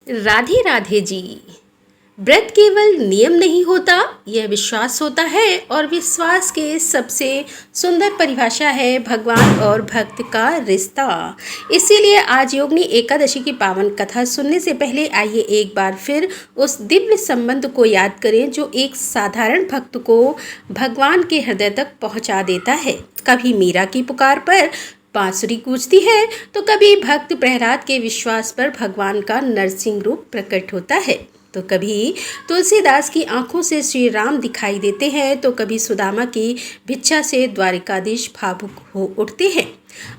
राधे राधे जी। व्रत केवल नियम नहीं होता, यह विश्वास होता है और विश्वास के सबसे सुंदर परिभाषा है भगवान और भक्त का रिश्ता। इसीलिए आज योगिनी एकादशी की पावन कथा सुनने से पहले आइए एक बार फिर उस दिव्य संबंध को याद करें जो एक साधारण भक्त को भगवान के हृदय तक पहुंचा देता है। कभी मीरा की पुकार पर बांसुरी गूंजती है तो कभी भक्त प्रहलाद के विश्वास पर भगवान का नरसिंह रूप प्रकट होता है, तो कभी तुलसीदास की आंखों से श्री राम दिखाई देते हैं, तो कभी सुदामा की भिक्षा से द्वारिकाधीश भावुक हो उठते हैं।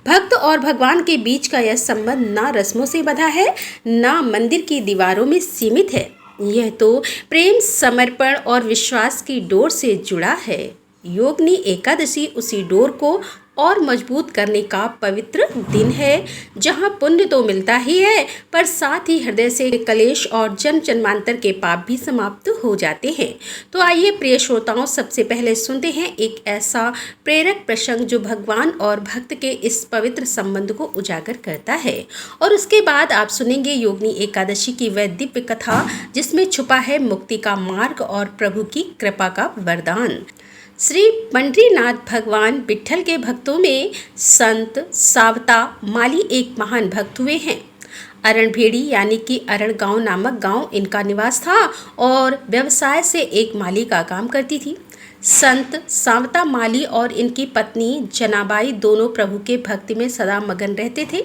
भक्त और भगवान के बीच का यह संबंध ना रस्मों से बंधा है, ना मंदिर की दीवारों में सीमित है। यह तो प्रेम, समर्पण और विश्वास की डोर से जुड़ा है। योगिनी एकादशी उसी डोर को और मजबूत करने का पवित्र दिन है, जहां पुण्य तो मिलता ही है, पर साथ ही हृदय से कलेश और जन्म जन्मांतर के पाप भी समाप्त हो जाते हैं। तो आइए प्रिय श्रोताओं, सबसे पहले सुनते हैं एक ऐसा प्रेरक प्रसंग जो भगवान और भक्त के इस पवित्र संबंध को उजागर करता है, और उसके बाद आप सुनेंगे योगिनी एकादशी की वह दिव्य कथा जिसमें छुपा है मुक्ति का मार्ग और प्रभु की कृपा का वरदान। श्री पंढरीनाथ भगवान विट्ठल के भक्तों में संत सावता माली एक महान भक्त हुए हैं। अरणभेड़ी यानी कि अरण गांव नामक गांव इनका निवास था और व्यवसाय से एक माली का काम करती थी। संत सावता माली और इनकी पत्नी जनाबाई दोनों प्रभु के भक्ति में सदा मगन रहते थे।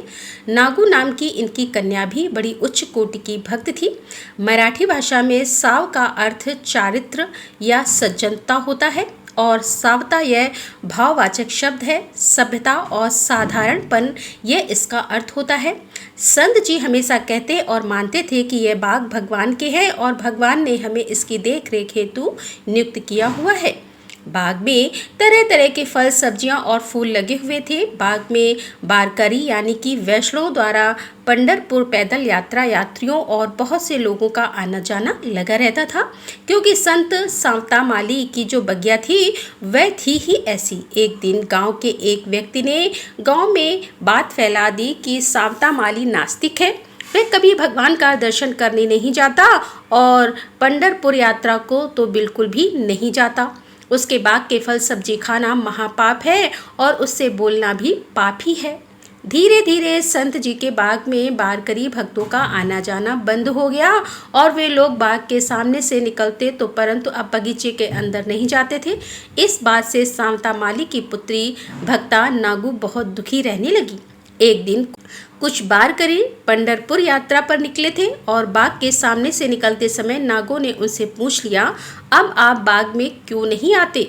नागू नाम की इनकी कन्या भी बड़ी उच्च कोटि की भक्त थी। मराठी भाषा में साव का अर्थ चारित्र या सज्जनता होता है और सावता यह भाववाचक शब्द है। सभ्यता और साधारणपन यह इसका अर्थ होता है। संत जी हमेशा कहते और मानते थे कि यह बाग भगवान के है और भगवान ने हमें इसकी देख रेख हेतु नियुक्त किया हुआ है। बाग में तरह तरह के फल, सब्जियां और फूल लगे हुए थे। बाग में बारकरी यानी कि वैष्णव द्वारा पंढरपुर पैदल यात्रा यात्रियों और बहुत से लोगों का आना जाना लगा रहता था, क्योंकि संत सावता माली की जो बगिया थी वह थी ही ऐसी। एक दिन गांव के एक व्यक्ति ने गांव में बात फैला दी कि सावता माली नास्तिक है, वह कभी भगवान का दर्शन करने नहीं जाता और पंढरपुर यात्रा को तो बिल्कुल भी नहीं जाता। उसके बाग के फल सब्जी खाना महापाप है और उससे बोलना भी पाप ही है। धीरे धीरे संत जी के बाग में बारकरी भक्तों का आना जाना बंद हो गया और वे लोग बाग के सामने से निकलते तो परंतु अब बगीचे के अंदर नहीं जाते थे। इस बात से सावता माली की पुत्री भक्ता नागू बहुत दुखी रहने लगी। एक दिन कुछ बारकरी पंढरपुर यात्रा पर निकले थे और बाग के सामने से निकलते समय नागों ने उनसे पूछ लिया, अब आप बाग में क्यों नहीं आते?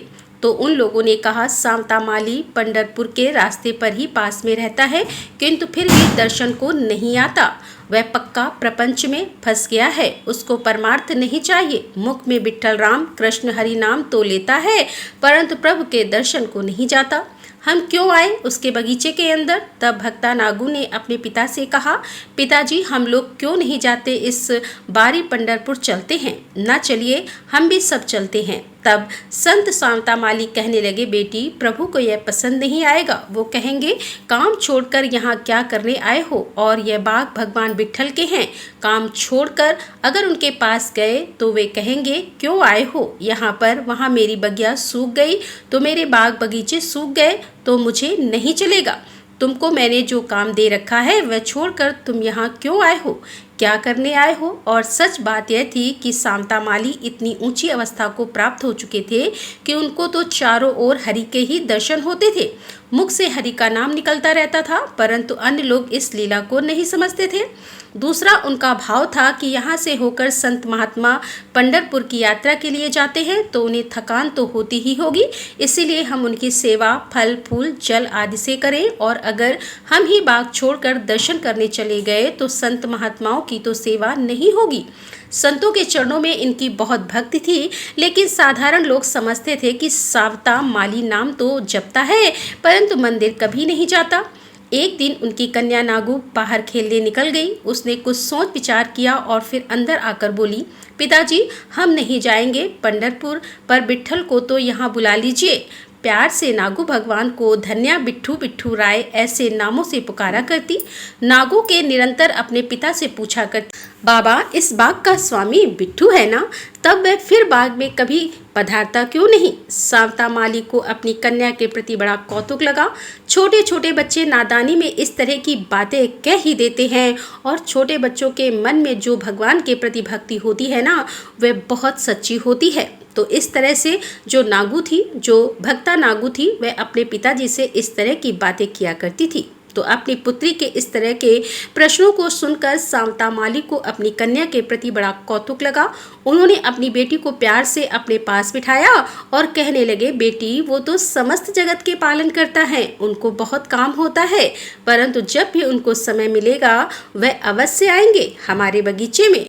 तो उन लोगों ने कहा, सावता माली पंढरपुर के रास्ते पर ही पास में रहता है, किंतु फिर भी दर्शन को नहीं आता। वह पक्का प्रपंच में फंस गया है, उसको परमार्थ नहीं चाहिए। मुख में विट्ठल राम कृष्ण हरि नाम तो लेता है, परंतु प्रभु के दर्शन को नहीं जाता। हम क्यों आए उसके बगीचे के अंदर? तब भक्ता नागू ने अपने पिता से कहा, पिताजी हम लोग क्यों नहीं जाते, इस बारी पंढरपुर चलते हैं ना, चलिए हम भी सब चलते हैं। तब संत सावता माली कहने लगे, बेटी प्रभु को यह पसंद नहीं आएगा, वो कहेंगे काम छोड़कर यहाँ क्या करने आए हो, और यह बाग भगवान विट्ठल के हैं। काम छोड़कर अगर उनके पास गए तो वे कहेंगे क्यों आए हो यहाँ पर, वहाँ मेरी बगिया सूख गई तो मेरे बाग बगीचे सूख गए तो मुझे नहीं चलेगा। तुमको मैंने जो काम दे रखा है वह छोड़कर तुम यहाँ क्यों आए हो, क्या करने आए हो? और सच बात यह थी कि सावता माली इतनी ऊंची अवस्था को प्राप्त हो चुके थे कि उनको तो चारों ओर हरि के ही दर्शन होते थे। मुख से हरि का नाम निकलता रहता था, परंतु अन्य लोग इस लीला को नहीं समझते थे। दूसरा उनका भाव था कि यहाँ से होकर संत महात्मा पंढरपुर की यात्रा के लिए जाते हैं तो उन्हें थकान तो होती ही होगी, इसीलिए हम उनकी सेवा फल फूल जल आदि से करें, और अगर हम ही बाग छोड़कर दर्शन करने चले गए तो संत महात्माओं की तो सेवा नहीं होगी। संतों के चरणों में इनकी बहुत भक्ति थी, लेकिन साधारण लोग समझते थे कि सावता माली नाम तो जपता है परंतु मंदिर कभी नहीं जाता। एक दिन उनकी कन्या नागू बाहर खेलने निकल गई। उसने कुछ सोच विचार किया और फिर अंदर आकर बोली, पिताजी हम नहीं जाएंगे पंढरपुर, पर विट्ठल को तो यहाँ बुला लीजिए। प्यार से नागू भगवान को धन्या, बिट्ठू, बिट्ठू राय ऐसे नामों से पुकारा करती। नागू के निरंतर अपने पिता से पूछा करती, बाबा इस बाग का स्वामी बिट्ठू है ना? तब वह फिर बाग में कभी पधारता क्यों नहीं? सांवता माली को अपनी कन्या के प्रति बड़ा कौतुक लगा। छोटे छोटे बच्चे नादानी में इस तरह की बातें कह ही देते हैं, और छोटे बच्चों के मन में जो भगवान के प्रति भक्ति होती है ना, वह बहुत सच्ची होती है। तो इस तरह से जो नागू थी, जो भक्ता नागू थी, वह अपने पिताजी से इस तरह की बातें किया करती थी। तो अपनी पुत्री के इस तरह के प्रश्नों को सुनकर सांवता माली को अपनी कन्या के प्रति बड़ा कौतुक लगा। उन्होंने अपनी बेटी को प्यार से अपने पास बिठाया और कहने लगे, बेटी वो तो समस्त जगत के पालन करता है, उनको बहुत काम होता है, परंतु जब भी उनको समय मिलेगा वह अवश्य आएंगे हमारे बगीचे में।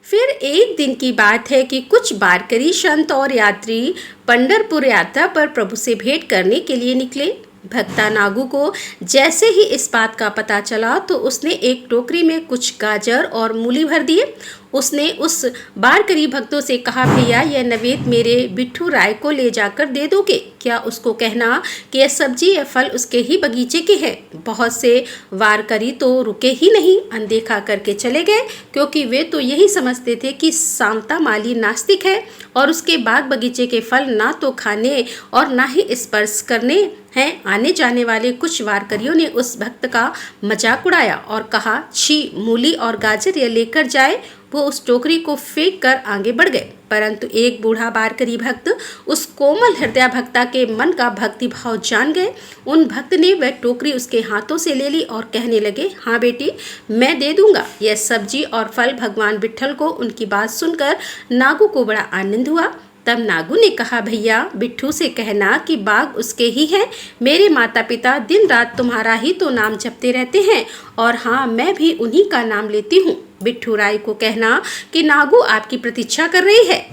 फिर एक दिन की बात है कि कुछ वारकरी संत और यात्री पंढरपुर यात्रा पर प्रभु से भेंट करने के लिए निकले। भक्ता नागू को जैसे ही इस बात का पता चला तो उसने एक टोकरी में कुछ गाजर और मूली भर दिए। उसने उस वारकरी भक्तों से कहा, भैया यह नवेद मेरे बिट्ठू राय को ले जाकर दे दोगे क्या? उसको कहना कि यह सब्जी या फल उसके ही बगीचे के हैं। बहुत से वारकरी तो रुके ही नहीं, अनदेखा करके चले गए, क्योंकि वे तो यही समझते थे कि सांवता माली नास्तिक है और उसके बाग बगीचे के फल ना तो खाने और ना ही स्पर्श करने हैं। आने जाने वाले कुछ वारकरियों ने उस भक्त का मजाक उड़ाया और कहा, छी, मूली और गाजर ये लेकर जाए। वो उस टोकरी को फेंक कर आगे बढ़ गए, परंतु एक बूढ़ा वारकरी भक्त उस कोमल हृदय भक्ता के मन का भक्ति भाव जान गए। उन भक्त ने वह टोकरी उसके हाथों से ले ली और कहने लगे, हाँ बेटी मैं दे दूंगा यह सब्जी और फल भगवान विट्ठल को। उनकी बात सुनकर नागू को बड़ा आनंद हुआ। तब नागू ने कहा, भैया बिट्ठू से कहना कि बाग उसके ही है। मेरे माता पिता दिन रात तुम्हारा ही तो नाम जपते रहते हैं, और हाँ मैं भी उन्हीं का नाम लेती हूँ। बिट्ठू राय को कहना कि नागू आपकी प्रतीक्षा कर रही है,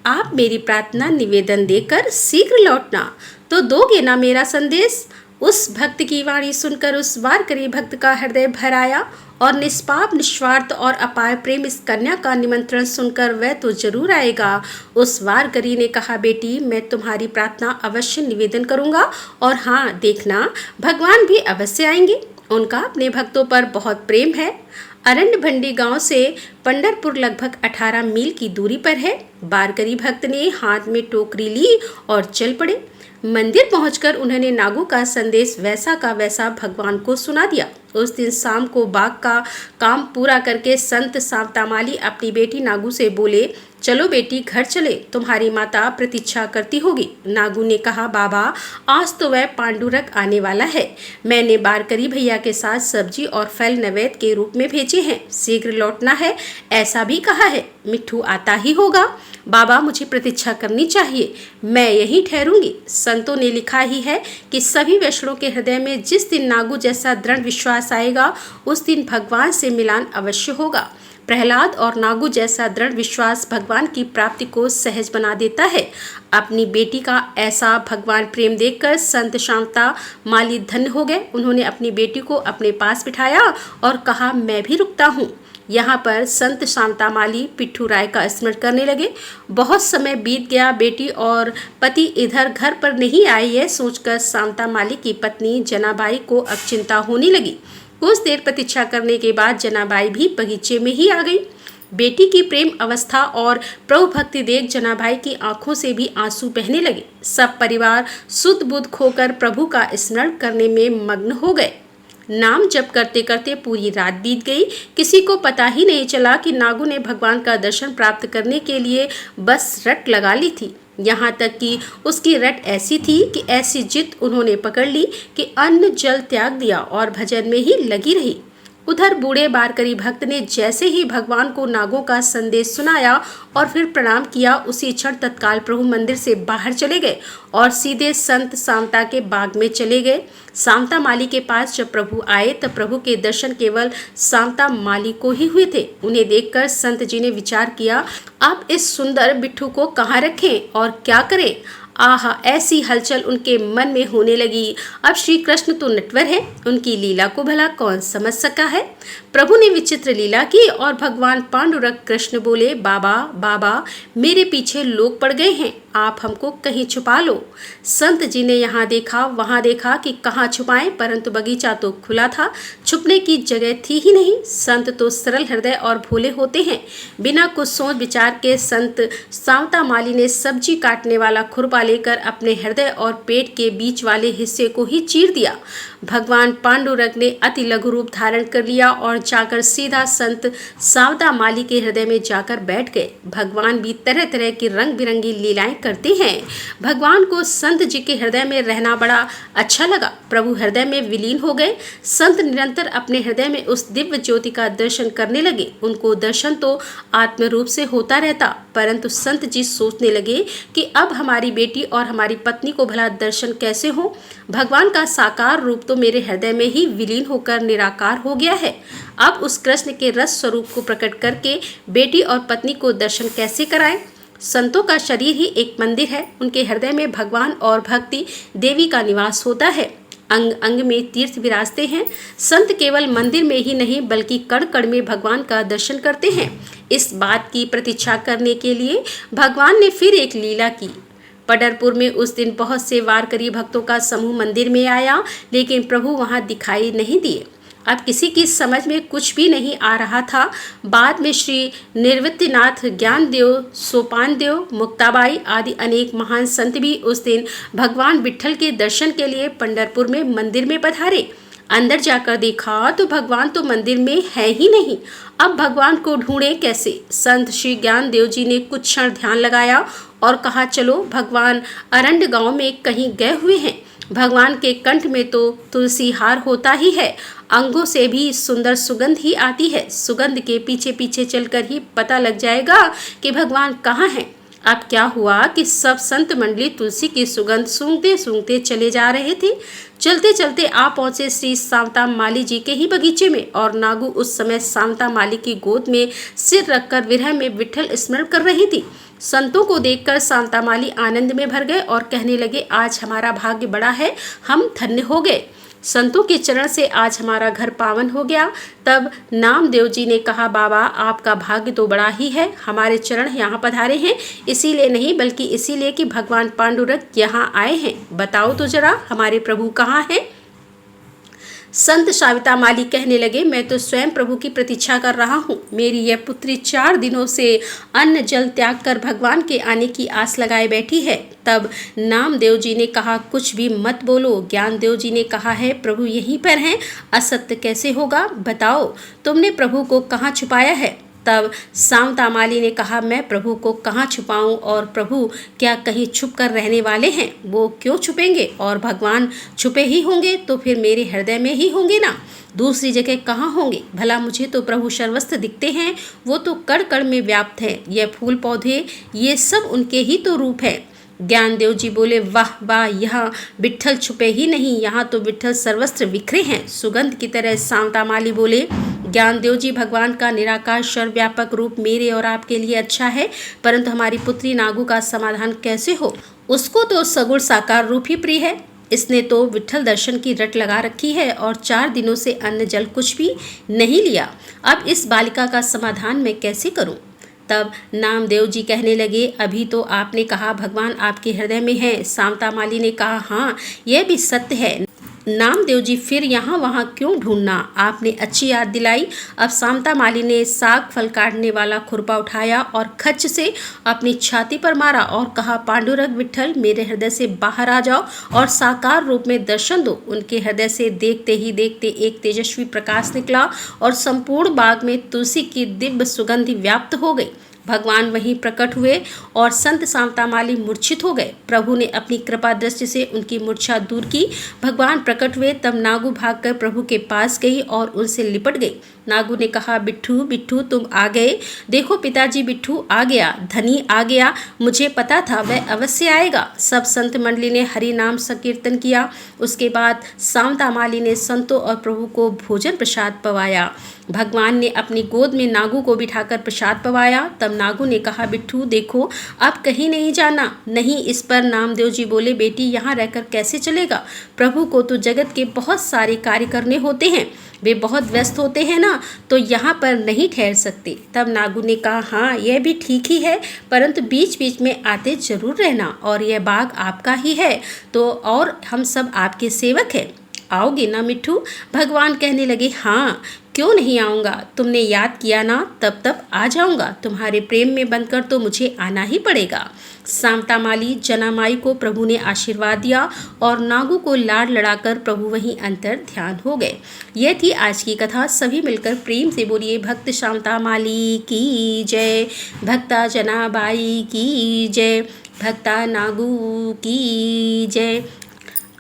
आप मेरी प्रार्थना निवेदन देकर शीघ्र लौटना। तो दोगे ना मेरा संदेश? उस भक्त की वाणी सुनकर उस वारकरी भक्त का हृदय भर आया, और निष्पाप, निस्वार्थ और अपार प्रेम इस कन्या का निमंत्रण सुनकर वह तो जरूर आएगा। उस वारकरी ने कहा, बेटी मैं तुम्हारी प्रार्थना अवश्य निवेदन करूंगा, और हाँ देखना भगवान भी अवश्य आएंगे। उनका अपने भक्तों पर बहुत प्रेम है। अरण्य भंडी गांव से पंढरपुर लगभग 18 मील की दूरी पर है। वारकरी भक्त ने हाथ में टोकरी ली और चल पड़े। मंदिर पहुंचकर उन्होंने नागू का संदेश वैसा का वैसा भगवान को सुना दिया। उस दिन शाम को बाग का काम पूरा करके संत सांवता माली अपनी बेटी नागू से बोले, चलो बेटी घर चले, तुम्हारी माता प्रतीक्षा करती होगी। नागू ने कहा, बाबा आज तो वह पांडुरंग आने वाला है। मैंने वारकरी भैया के साथ सब्जी और फल नैवेद्य के रूप में भेजे हैं, शीघ्र लौटना है ऐसा भी कहा है। मिट्ठू आता ही होगा, बाबा मुझे प्रतीक्षा करनी चाहिए, मैं यहीं ठहरूंगी। संतों ने लिखा ही है कि सभी वैष्णवों के हृदय में जिस दिन नागू जैसा दृढ़ विश्वास आएगा उस दिन भगवान से मिलान अवश्य होगा। प्रहलाद और नागू जैसा दृढ़ विश्वास भगवान की प्राप्ति को सहज बना देता है। अपनी बेटी का ऐसा भगवान प्रेम देखकर संत सांवता माली धन्य हो गए। उन्होंने अपनी बेटी को अपने पास बिठाया और कहा, मैं भी रुकता हूँ। यहाँ पर संत सांवता माली बिट्ठू राय का स्मरण करने लगे। बहुत समय बीत गया, बेटी और पति इधर घर पर नहीं आए, यह सोचकर सांवता माली की पत्नी जनाबाई को अब चिंता होने लगी। कुछ देर प्रतीक्षा करने के बाद जनाबाई भी बगीचे में ही आ गई। बेटी की प्रेम अवस्था और प्रभु भक्ति देख जनाबाई की आंखों से भी आंसू बहने लगे। सब परिवार सुध बुध खोकर प्रभु का स्मरण करने में मग्न हो गए। नाम जप करते करते पूरी रात बीत गई। किसी को पता ही नहीं चला कि नागू ने भगवान का दर्शन प्राप्त करने के लिए बस रट लगा ली थी। यहाँ तक कि उसकी रट ऐसी थी कि ऐसी जिद उन्होंने पकड़ ली कि अन्न जल त्याग दिया और भजन में ही लगी रही। उधर बूढ़े वारकरी भक्त ने जैसे ही भगवान को नागों का संदेश सुनाया और फिर प्रणाम किया, उसी क्षण तत्काल प्रभु मंदिर से बाहर चले गए और सीधे संत सांवता के बाग में चले गए। सांवता माली के पास जब प्रभु आए तब प्रभु के दर्शन केवल सांवता माली को ही हुए थे। उन्हें देखकर संत जी ने विचार किया, अब इस सुंदर बिट्ठू को कहाँ रखें और क्या करें। आहा, ऐसी हलचल उनके मन में होने लगी। अब श्री कृष्ण तो नटवर है, उनकी लीला को भला कौन समझ सका है। प्रभु ने विचित्र लीला की और भगवान पांडुरंग कृष्ण बोले, बाबा बाबा मेरे पीछे लोग पड़ गए हैं, आप हमको कहीं छुपा लो। संत जी ने यहाँ देखा वहाँ देखा कि कहाँ छुपाएं, परंतु बगीचा तो खुला था, छुपने की जगह थी ही नहीं। संत तो सरल हृदय और भोले होते हैं। बिना कुछ सोच विचार के संत सांवता माली ने सब्जी काटने वाला खुरपा लेकर अपने हृदय और पेट के बीच वाले हिस्से को ही चीर दिया। भगवान पांडुरंग ने अति लघु रूप धारण कर लिया और जाकर सीधा संत सांवता माली के हृदय में जाकर बैठ गए। भगवान भी तरह तरह की रंग बिरंगी लीलाएं करते हैं। भगवान को संत जी के हृदय में रहना बड़ा अच्छा लगा। प्रभु हृदय में विलीन हो गए। संत निरंतर अपने हृदय में उस दिव्य ज्योति का दर्शन करने लगे। उनको दर्शन तो आत्म रूप से होता रहता, परंतु संत जी सोचने लगे कि अब हमारी बेटी और हमारी पत्नी को भला दर्शन कैसे हो। भगवान का साकार रूप तो मेरे हृदय में ही विलीन होकर निराकार हो गया है। अब उस कृष्ण के रस स्वरूप को प्रकट करके बेटी और पत्नी को दर्शन कैसे कराएं। संतों का शरीर ही एक मंदिर है। उनके हृदय में भगवान और भक्ति देवी का निवास होता है। अंग अंग में तीर्थ विराजते हैं। संत केवल मंदिर में ही नहीं बल्कि कण कण में भगवान का दर्शन करते हैं। इस बात की प्रतीक्षा करने के लिए भगवान ने फिर एक लीला की। पंढरपुर में उस दिन बहुत से वारकरी भक्तों का समूह मंदिर में आया, लेकिन प्रभु वहां दिखाई नहीं दिए। अब किसी की समझ में कुछ भी नहीं आ रहा था। बाद में श्री निर्वृत्तिनाथ, ज्ञानदेव, सोपानदेव, मुक्ताबाई आदि अनेक महान संत भी उस दिन भगवान विट्ठल के दर्शन के लिए पंढरपुर में मंदिर में पधारे। अंदर जाकर देखा तो भगवान तो मंदिर में है ही नहीं। अब भगवान को ढूंढे कैसे। संत श्री ज्ञानदेव जी ने कुछ क्षण ध्यान लगाया और कहा, चलो भगवान अरंड गांव में कहीं गए हुए हैं। भगवान के कंठ में तो तुलसी हार होता ही है, अंगों से भी सुंदर सुगंध ही आती है। सुगंध के पीछे पीछे चलकर ही पता लग जाएगा कि भगवान कहाँ हैं। अब क्या हुआ कि सब संत मंडली तुलसी की सुगंध सूंघते सूंघते चले जा रहे थे। चलते चलते आ पहुंचे श्री सांवता माली जी के ही बगीचे में, और नागू उस समय सांवता माली की गोद में सिर रखकर विरह में विट्ठल स्मरण कर रही थी। संतों को देखकर सांवता माली आनंद में भर गए और कहने लगे, आज हमारा भाग्य बड़ा है, हम धन्य हो गए। संतों के चरण से आज हमारा घर पावन हो गया। तब नामदेव जी ने कहा, बाबा आपका भाग्य तो बड़ा ही है, हमारे चरण यहाँ पधारे हैं इसीलिए नहीं बल्कि इसीलिए कि भगवान पांडुरंग यहाँ आए हैं। बताओ तो जरा हमारे प्रभु कहाँ हैं। संत सांवता माली कहने लगे, मैं तो स्वयं प्रभु की प्रतीक्षा कर रहा हूँ। मेरी यह पुत्री 4 दिनों से अन्न जल त्याग कर भगवान के आने की आस लगाए बैठी है। तब नामदेव जी ने कहा, कुछ भी मत बोलो। ज्ञानदेव जी ने कहा है, प्रभु यहीं पर हैं, असत्य कैसे होगा। बताओ तुमने प्रभु को कहाँ छुपाया है। तब सांवता माली ने कहा, मैं प्रभु को कहाँ छुपाऊं, और प्रभु क्या कहीं छुप कर रहने वाले हैं। वो क्यों छुपेंगे, और भगवान छुपे ही होंगे तो फिर मेरे हृदय में ही होंगे ना, दूसरी जगह कहाँ होंगे। भला मुझे तो प्रभु सर्वस्त्र दिखते हैं, वो तो कण कण में व्याप्त हैं। यह फूल पौधे ये सब उनके ही तो रूप है। ज्ञानदेव जी बोले, वाह वाह, यहाँ विट्ठल छुपे ही नहीं, यहाँ तो विट्ठल सर्वस्त्र बिखरे हैं सुगंध की तरह। सांवता माली बोले, ज्ञानदेव जी भगवान का निराकार सर्वव्यापक रूप मेरे और आपके लिए अच्छा है, परंतु हमारी पुत्री नागू का समाधान कैसे हो। उसको तो सगुण साकार रूप ही प्रिय है। इसने तो विट्ठल दर्शन की रट लगा रखी है और 4 दिनों से अन्न जल कुछ भी नहीं लिया। अब इस बालिका का समाधान मैं कैसे करूं। तब नामदेव जी कहने लगे, अभी तो आपने कहा भगवान आपके हृदय में है। सांवता माली ने कहा, हाँ यह भी सत्य है। नामदेव जी फिर यहाँ वहाँ क्यों ढूंढना, आपने अच्छी याद दिलाई। अब सांवता माली ने साग फल काटने वाला खुरपा उठाया और खच्च से अपनी छाती पर मारा और कहा, पांडुरंग विट्ठल मेरे हृदय से बाहर आ जाओ और साकार रूप में दर्शन दो। उनके हृदय से देखते ही देखते एक तेजस्वी प्रकाश निकला और संपूर्ण बाग में तुलसी की दिव्य सुगंधि व्याप्त हो गई। भगवान वहीं प्रकट हुए और संत सांवता माली मूर्छित हो गए। प्रभु ने अपनी कृपा दृष्टि से उनकी मूर्छा दूर की। भगवान प्रकट हुए तब नागू भागकर प्रभु के पास गई और उनसे लिपट गई। नागू ने कहा, बिट्ठू बिट्ठू तुम आ गए। देखो पिताजी, बिट्ठू आ गया, धनी आ गया, मुझे पता था वह अवश्य आएगा। सब संत मंडली ने हरि नाम संकीर्तन किया। उसके बाद सांवता माली ने संतों और प्रभु को भोजन प्रसाद पवाया। भगवान ने अपनी गोद में नागू को बिठाकर प्रसाद पवाया। तब नागू ने कहा, बिट्ठू देखो अब कहीं नहीं जाना। नहीं। इस पर नामदेव जी बोले, बेटी यहाँ रहकर कैसे चलेगा, प्रभु को तो जगत के बहुत सारे कार्य करने होते हैं। वे बहुत व्यस्त होते हैं ना, तो यहाँ पर नहीं ठहर सकते। तब नागू ने कहा, हाँ यह भी ठीक ही है, परंतु बीच बीच में आते जरूर रहना, और यह बाग आपका ही है, तो और हम सब आपके सेवक हैं। आओगे ना मिट्ठू? भगवान कहने लगे, हाँ क्यों नहीं आऊँगा, तुमने याद किया ना, तब तब आ जाऊँगा। तुम्हारे प्रेम में बंधकर तो मुझे आना ही पड़ेगा। सांता माली जनामाई को प्रभु ने आशीर्वाद दिया और नागू को लाड़ लड़ाकर प्रभु वहीं अंतर ध्यान हो गए। यह थी आज की कथा। सभी मिलकर प्रेम से बोलिए, भक्त शांता माली की जय, भक्ता जनाबाई की जय, भक्ता नागू की जय।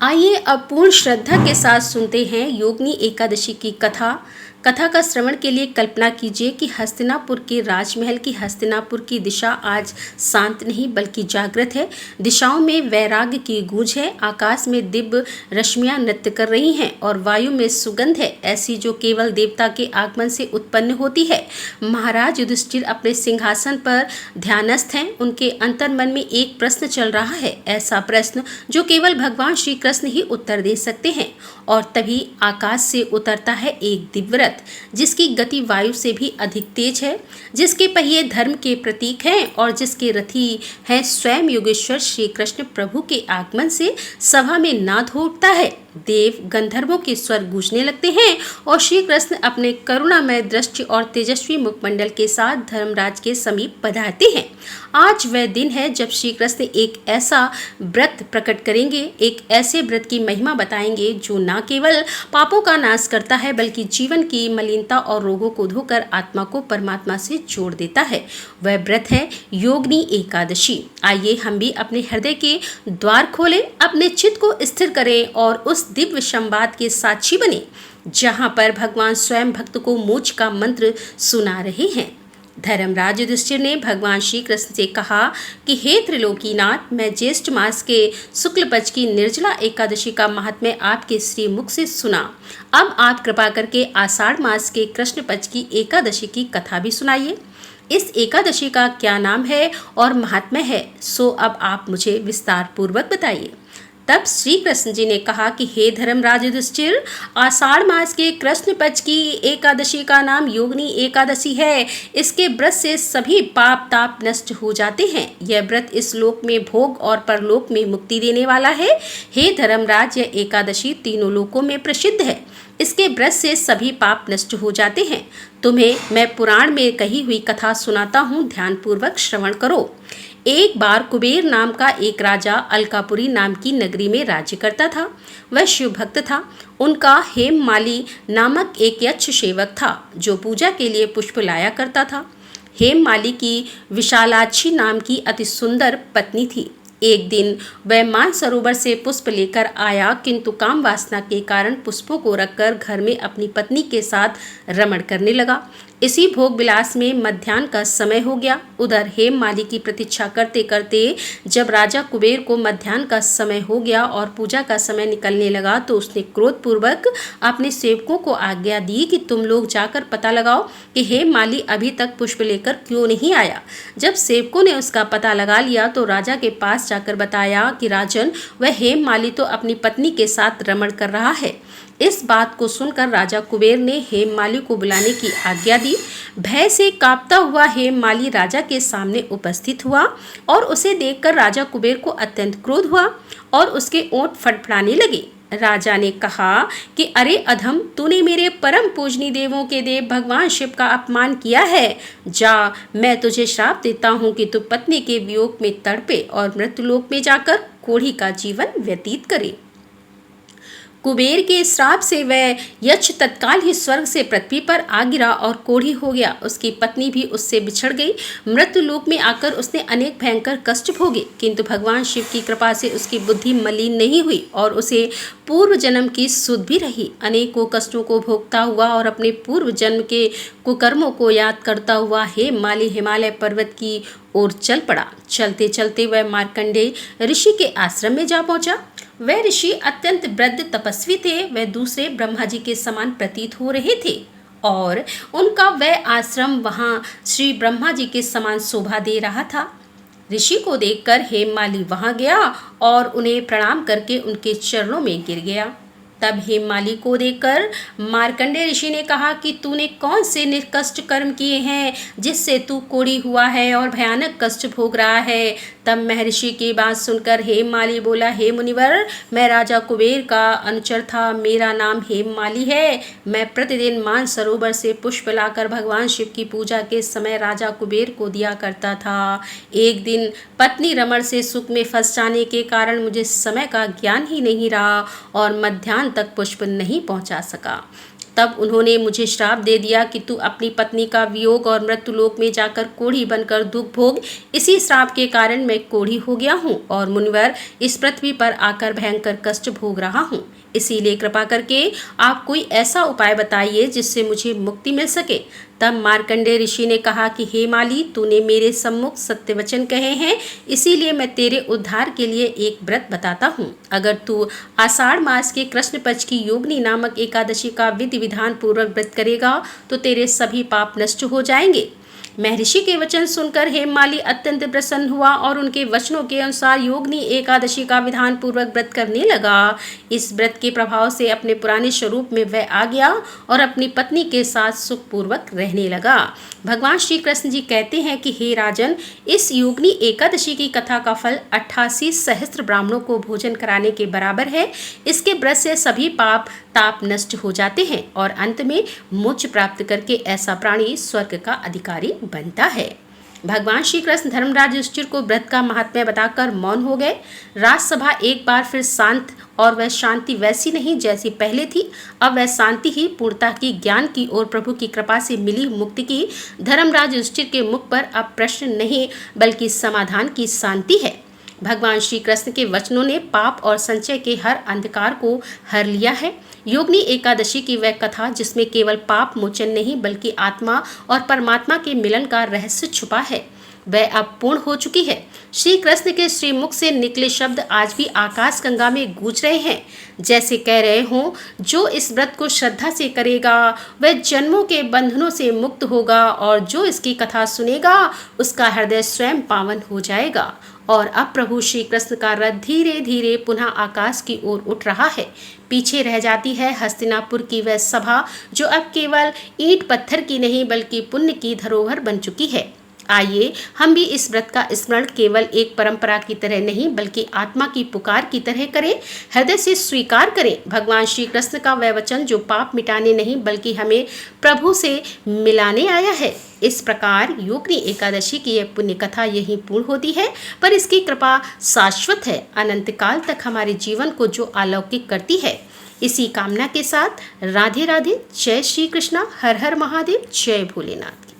आइए अब पूर्ण श्रद्धा के साथ सुनते हैं योगिनी एकादशी की कथा। कथा का श्रवण के लिए कल्पना कीजिए कि हस्तिनापुर के राजमहल की हस्तिनापुर की दिशा आज शांत नहीं बल्कि जागृत है। दिशाओं में वैराग्य की गूंज है, आकाश में दिव्य रश्मियां नृत्य कर रही हैं और वायु में सुगंध है, ऐसी जो केवल देवता के आगमन से उत्पन्न होती है। महाराज युधिष्ठिर अपने सिंहासन पर ध्यानस्थ हैं। उनके अंतर मन में एक प्रश्न चल रहा है, ऐसा प्रश्न जो केवल भगवान श्री कृष्ण ही उत्तर दे सकते हैं। और तभी आकाश से उतरता है एक दिव्य रथ, जिसकी गति वायु से भी अधिक तेज है, जिसके पहिए धर्म के प्रतीक हैं और जिसके रथी हैं स्वयं योगेश्वर श्री कृष्ण। प्रभु के आगमन से सभा में नाद हो उठता है, देव गंधर्वों के स्वर गूंजने लगते हैं और श्री कृष्ण अपने करुणामय दृष्टि और तेजस्वी मुखमंडल के साथ धर्मराज के समीप पधारते हैं। आज वह दिन है जब श्री कृष्ण एक ऐसा व्रत प्रकट करेंगे, एक ऐसे व्रत की महिमा बताएंगे जो न केवल पापों का नाश करता है बल्कि जीवन की मलिनता और रोगों को धोकर आत्मा को परमात्मा से जोड़ देता है। वह व्रत है योगिनी एकादशी। आइए हम भी अपने हृदय के द्वार खोलें, अपने चित्त को स्थिर करें और उस दिव्य संवाद के साक्षी बने जहां पर भगवान स्वयं भक्त को मोक्ष का मंत्र सुना रहे हैं। धर्मराज युधिष्ठिर ने भगवान श्री कृष्ण से कहा कि हे त्रिलोकीनाथ, मैं ज्येष्ठ मास के शुक्ल पक्ष की निर्जला एकादशी का महात्म्य आपके श्री मुख से सुना। अब आप कृपा करके आषाढ़ मास के कृष्ण पक्ष की एकादशी की कथा भी सुनाइए। इस एकादशी का क्या नाम है और महात्म्य है, सो अब आप मुझे विस्तार पूर्वक बताइए। तब श्री कृष्ण जी ने कहा कि हे धर्मराज युधिष्ठिर, आषाढ़ मास के कृष्ण पक्ष की एकादशी का नाम योगिनी एकादशी है। इसके व्रत से सभी पाप ताप नष्ट हो जाते हैं। यह व्रत इस लोक में भोग और परलोक में मुक्ति देने वाला है। हे धर्मराज, यह एकादशी तीनों लोकों में प्रसिद्ध है। इसके व्रत से सभी पाप नष्ट हो जाते हैं। तुम्हें मैं पुराण में कही हुई कथा सुनाता हूँ, ध्यानपूर्वक श्रवण करो। एक बार कुबेर नाम का एक राजा अलकापुरी नाम की नगरी में राज्य करता था। वह शिव भक्त था। उनका हेममाली नामक एक यक्ष सेवक था जो पूजा के लिए पुष्प लाया करता था। हेममाली की विशालाक्षी नाम की अति सुंदर पत्नी थी। एक दिन वह मानसरोवर से पुष्प लेकर आया, किंतु काम वासना के कारण पुष्पों को रखकर घर में अपनी पत्नी के साथ रमण करने लगा। इसी भोग विलास में मध्याह्न का समय हो गया। उधर हेममाली की प्रतीक्षा करते करते जब राजा कुबेर को मध्याह्न का समय हो गया और पूजा का समय निकलने लगा, तो उसने क्रोधपूर्वक अपने सेवकों को आज्ञा दी कि तुम लोग जाकर पता लगाओ कि हेममाली अभी तक पुष्प लेकर क्यों नहीं आया। जब सेवकों ने उसका पता लगा लिया तो राजा के पास जाकर बताया कि राजन, वह हेममाली तो अपनी पत्नी के साथ रमण कर रहा है। इस बात को सुनकर राजा कुबेर ने हेममाली को बुलाने की आज्ञा दी। भय से कांपता हुआ हेममाली राजा के सामने उपस्थित हुआ और उसे देखकर राजा कुबेर को अत्यंत क्रोध हुआ और उसके ओंठ फड़फड़ाने लगे। राजा ने कहा कि अरे अधम, तूने मेरे परम पूजनीय देवों के देव भगवान शिव का अपमान किया है। जा, मैं तुझे श्राप देता हूँ कि तू पत्नी के वियोग में तड़पे और मृत्युलोक में जाकर कोढ़ी का जीवन व्यतीत करे। कुबेर के श्राप से वह यक्ष तत्काल ही स्वर्ग से पृथ्वी पर आ गिरा और कोढ़ी हो गया। उसकी पत्नी भी उससे बिछड़ गई। मृत्युलोक में आकर उसने अनेक भयंकर कष्ट भोगे, किंतु भगवान शिव की कृपा से उसकी बुद्धि मलिन नहीं हुई और उसे पूर्व जन्म की सुध भी रही। अनेकों कष्टों को भोगता हुआ और अपने पूर्व जन्म के कुकर्मों को याद करता हुआ हेममाली हिमालय पर्वत की ओर चल पड़ा। चलते चलते वह मार्कंडेय ऋषि के आश्रम में जा पहुंचा। वह ऋषि अत्यंत वृद्ध तपस्वी थे। वह दूसरे ब्रह्मा जी के समान प्रतीत हो रहे थे और उनका वह आश्रम वहां श्री ब्रह्मा जी के समान शोभा दे रहा था। ऋषि को देखकर हेममाली वहां गया और उन्हें प्रणाम करके उनके चरणों में गिर गया। तब हेममाली को देखकर मार्कंडेय ऋषि ने कहा कि तूने कौन से निकष्ट कर्म किए हैं जिससे तू कोढ़ी हुआ है और भयानक कष्ट भोग रहा है। तब महर्षि की बात सुनकर हेममाली बोला, हे मुनिवर, मैं राजा कुबेर का अनुचर था, मेरा नाम हेममाली है। मैं प्रतिदिन मानसरोवर से पुष्प लाकर भगवान शिव की पूजा के समय राजा कुबेर को दिया करता था। एक दिन पत्नी रमण से सुख में फंस जाने के कारण मुझे समय का ज्ञान ही नहीं रहा और मध्याह्न तक पुष्प नहीं पहुंचा सका। तब उन्होंने मुझे श्राप दे दिया कि तू अपनी पत्नी का वियोग और मृत्युलोक में जाकर कोढ़ी बनकर दुख भोग। इसी श्राप के कारण मैं कोढ़ी हो गया हूँ और मुनिवर इस पृथ्वी पर आकर भयंकर कष्ट भोग रहा हूँ। इसीलिए कृपा करके आप कोई ऐसा उपाय बताइए जिससे मुझे मुक्ति मिल सके। तब मार्कंडेय ऋषि ने कहा कि हे माली, तूने मेरे सम्मुख सत्य वचन कहे हैं, इसीलिए मैं तेरे उद्धार के लिए एक व्रत बताता हूँ। अगर तू आषाढ़ मास के कृष्ण पक्ष की योगिनी नामक एकादशी का विधि विधान पूर्वक व्रत करेगा तो तेरे सभी पाप नष्ट हो जाएंगे। महर्षि के वचन सुनकर हेममाली अत्यंत प्रसन्न हुआ और उनके वचनों के अनुसार योगिनी एकादशी का विधान पूर्वक व्रत करने लगा। इस व्रत के प्रभाव से अपने पुराने स्वरूप में वह आ गया और अपनी पत्नी के साथ सुखपूर्वक रहने लगा। भगवान श्री कृष्ण जी कहते हैं कि हे राजन, इस योगिनी एकादशी की कथा का फल 88 सहस्त्र ब्राह्मणों को भोजन कराने के बराबर है। इसके व्रत से सभी पाप ताप नष्ट हो जाते हैं और अंत में मोक्ष प्राप्त करके ऐसा प्राणी स्वर्ग का अधिकारी बनता है। भगवान श्री कृष्ण धर्मराज युधिष्ठिर को व्रत का महात्म्य बताकर मौन हो गए। राजसभा एक बार फिर शांत, और वह शांति वैसी नहीं जैसी पहले थी। अब वह शांति ही पूर्णता की, ज्ञान की और प्रभु की कृपा से मिली मुक्ति की। धर्मराज युधिष्ठिर के मुख पर अब प्रश्न नहीं बल्कि समाधान की शांति है। भगवान श्री कृष्ण के वचनों ने पाप और संचय के हर अंधकार को हर लिया है। योगिनी एकादशी की वह कथा जिसमें केवल पाप मोचन नहीं बल्कि आत्मा और परमात्मा के मिलन का रहस्य छुपा है, वह अब पूर्ण हो चुकी है। श्री कृष्ण के श्रीमुख से निकले शब्द आज भी आकाश गंगा में गूंज रहे हैं, जैसे कह रहे हों, जो इस व्रत को श्रद्धा से करेगा वह जन्मों के बंधनों से मुक्त होगा और जो इसकी कथा सुनेगा उसका हृदय स्वयं पावन हो जाएगा। और अब प्रभु श्री कृष्ण का रथ धीरे धीरे पुनः आकाश की ओर उठ रहा है। पीछे रह जाती है हस्तिनापुर की वह सभा जो अब केवल ईंट पत्थर की नहीं बल्कि पुण्य की धरोहर बन चुकी है। आइए हम भी इस व्रत का स्मरण केवल एक परंपरा की तरह नहीं बल्कि आत्मा की पुकार की तरह करें। हृदय से स्वीकार करें भगवान श्री कृष्ण का वह वचन जो पाप मिटाने नहीं बल्कि हमें प्रभु से मिलाने आया है। इस प्रकार योगिनी एकादशी की यह पुण्य कथा यहीं पूर्ण होती है, पर इसकी कृपा शाश्वत है, अनंत काल तक हमारे जीवन को जो अलौकिक करती है। इसी कामना के साथ राधे राधे। जय श्री कृष्णा। हर हर महादेव। जय भोलेनाथ।